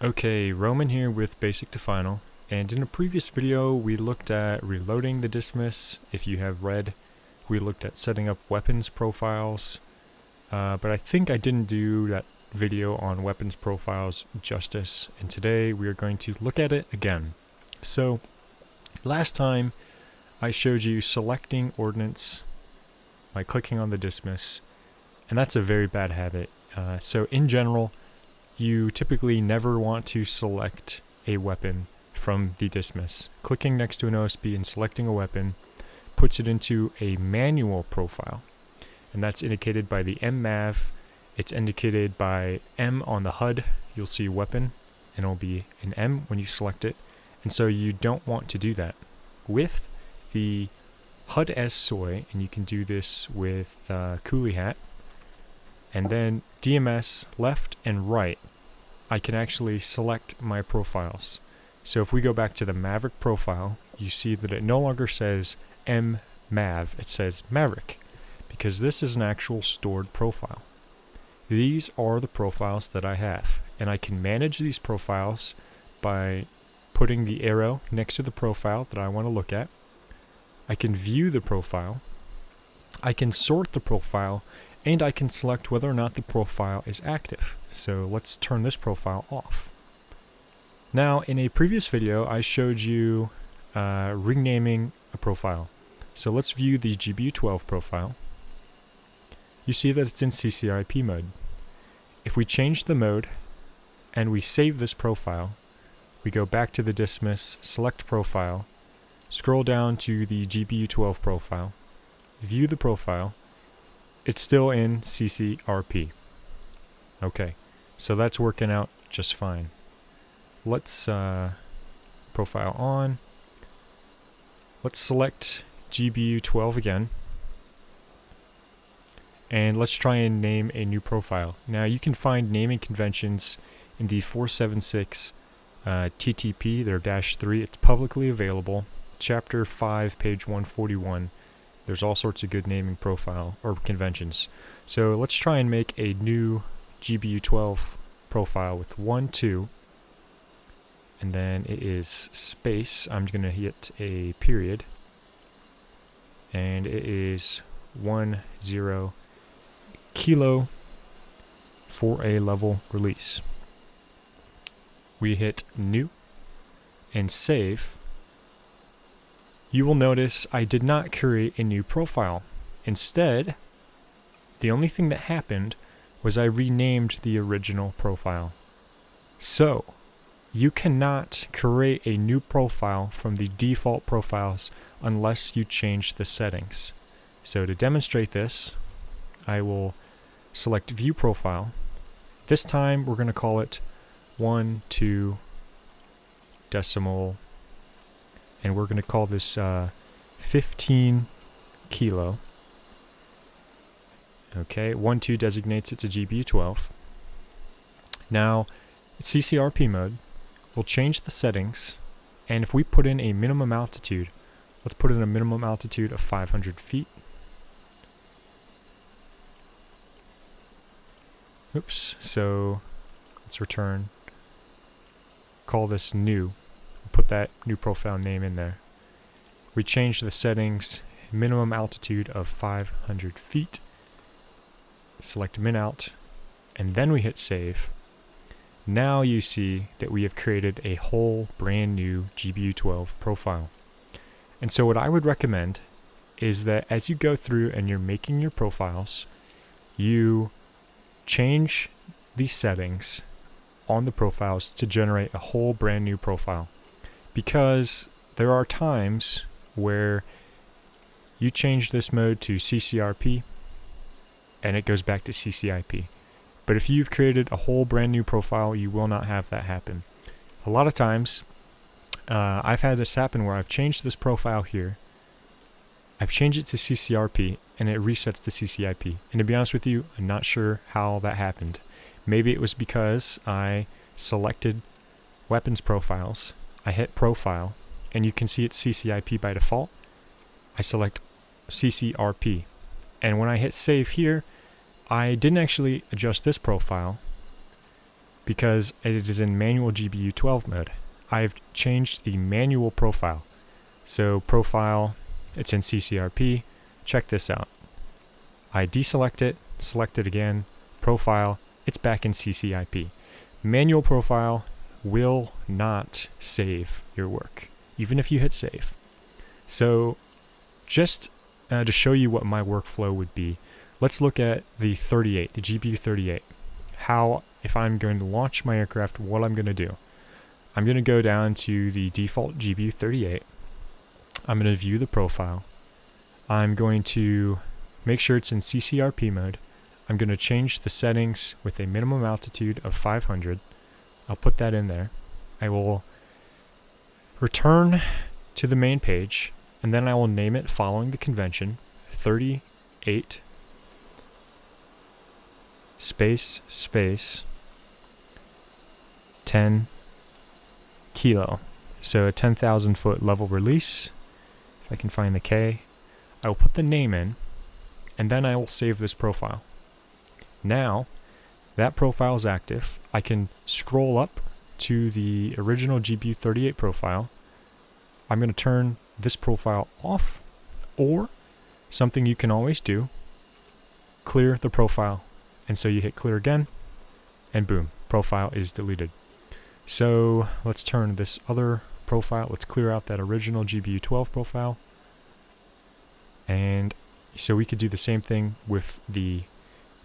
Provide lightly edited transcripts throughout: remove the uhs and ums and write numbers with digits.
Okay, Roman here with Basic to Final, and in a previous video we looked at reloading the DSMS. If you have read, we looked at setting up weapons profiles, but I think I didn't do that video on weapons profiles justice, and today we are going to look at it again. So, last time I showed you selecting ordnance by clicking on the DSMS, and that's a very bad habit. So in general, you typically never want to select a weapon from the DSMS. Clicking next to an OSB and selecting a weapon puts it into a manual profile, and that's indicated by the MMAV. It's indicated by M on the HUD. You'll see weapon, and it'll be an M when you select it, and so you don't want to do that. With the HUD as soy, and you can do this with Coolie Hat, and then DMS left and right, I can actually select my profiles. So if we go back to the Maverick profile, you see that it no longer says MMAV, it says Maverick, because this is an actual stored profile. These are the profiles that I have, and I can manage these profiles by putting the arrow next to the profile that I want to look at. I can view the profile, I can sort the profile, and I can select whether or not the profile is active. So let's turn this profile off. Now, in a previous video, I showed you renaming a profile. So let's view the GBU12 profile. You see that it's in CCRP mode. If we change the mode and we save this profile, we go back to the DSMS, select profile, scroll down to the GBU12 profile, view the profile, it's still in CCRP. Okay, so that's working out just fine. Let's profile on. Let's select GBU12 again. And let's try and name a new profile. Now you can find naming conventions in the 476 TTP, they're -3. It's publicly available. Chapter 5, page 141. There's all sorts of good naming profile or conventions. So let's try and make a new GBU12 profile with 1, 2, and then it is space. I'm going to hit a period, and it is 10 kilo for a level release. We hit new and save. You will notice I did not create a new profile. Instead, the only thing that happened was I renamed the original profile. So, you cannot create a new profile from the default profiles unless you change the settings. So to demonstrate this, I will select View Profile. This time we're going to call it 1, 2, decimal, and we're going to call this 15 kilo. Okay, 1, 2 designates it to GBU12. Now, it's CCRP mode. We'll change the settings, and if we put in a minimum altitude, let's put in a minimum altitude of 500 feet. Oops, so let's return. Call this new. Put that new profile name in there. We change the settings, minimum altitude of 500 feet. Select min alt, and then we hit save. Now you see that we have created a whole brand new GBU12 profile. And so what I would recommend is that as you go through and you're making your profiles, you change the settings on the profiles to generate a whole brand new profile. Because there are times where you change this mode to CCRP and it goes back to CCIP. But if you've created a whole brand new profile, you will not have that happen. A lot of times, I've had this happen where I've changed this profile here, I've changed it to CCRP, and it resets to CCIP. And to be honest with you, I'm not sure how that happened. Maybe it was because I selected weapons profiles, I hit profile, and you can see it's CCIP by default. I select CCRP, and when I hit save here, I didn't actually adjust this profile because it is in manual GBU 12 mode. I've changed the manual profile. So profile, it's in CCRP. Check this out. I deselect it, select it again, profile, it's back in CCIP. Manual profile will not save your work, even if you hit save. So just to show you what my workflow would be, let's look at the 38, the GBU 38. How, if I'm going to launch my aircraft, what I'm going to do. I'm going to go down to the default GBU 38. I'm going to view the profile. I'm going to make sure it's in CCRP mode. I'm going to change the settings with a minimum altitude of 500. I'll put that in there. I will return to the main page, and then I will name it following the convention, 38 space 10 kilo. So a 10,000 foot level release. If I can find the K, I will put the name in, and then I will save this profile. Now that profile is active. I can scroll up to the original GBU 38 profile. I'm going to turn this profile off, or something you can always do, clear the profile. And so you hit clear again, and boom, profile is deleted. So let's turn this other profile, let's clear out that original GBU 12 profile. And so we could do the same thing with the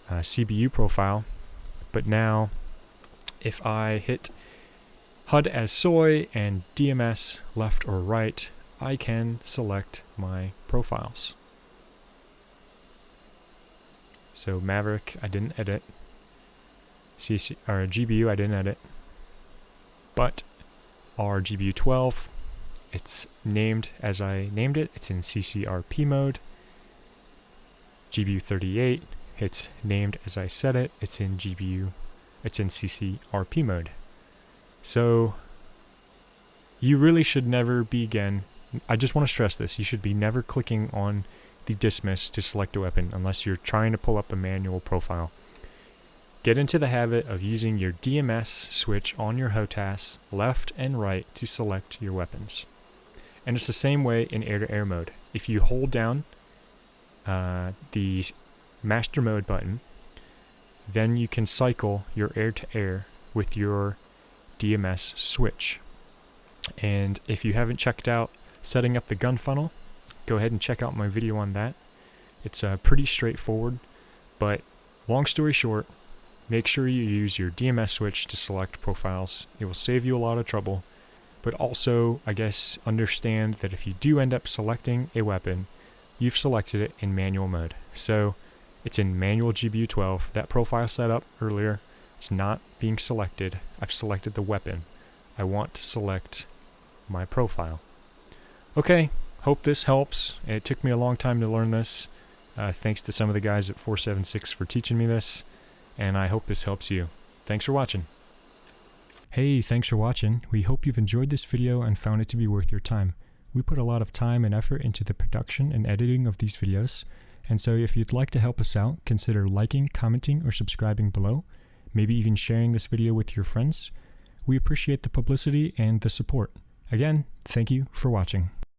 CBU profile, but now if I hit HUD as soy and DMS left or right, I can select my profiles. So Maverick, I didn't edit. GBU, I didn't edit. But our GBU 12, it's named as I named it. It's in CCRP mode. GBU 38, it's named as I said it. It's in CCRP mode. So you really should never be, again, I just want to stress this, you should be never clicking on the dismiss to select a weapon unless you're trying to pull up a manual profile. Get into the habit of using your DMS switch on your HOTAS left and right to select your weapons. And it's the same way in air-to-air mode. If you hold down the master mode button, then you can cycle your air-to-air with your DMS switch. And if you haven't checked out setting up the gun funnel, go ahead and check out my video on that. It's pretty straightforward, but long story short, make sure you use your DMS switch to select profiles. It will save you a lot of trouble, but also, I guess, understand that if you do end up selecting a weapon, you've selected it in manual mode. So it's in manual GBU 12. That profile set up earlier, it's not being selected. I've selected the weapon. I want to select my profile. Okay, hope this helps. It took me a long time to learn this. Thanks to some of the guys at 476 for teaching me this, and I hope this helps you. Thanks for watching. Hey, thanks for watching. We hope you've enjoyed this video and found it to be worth your time. We put a lot of time and effort into the production and editing of these videos, and so if you'd like to help us out, consider liking, commenting, or subscribing below, maybe even sharing this video with your friends. We appreciate the publicity and the support. Again, thank you for watching.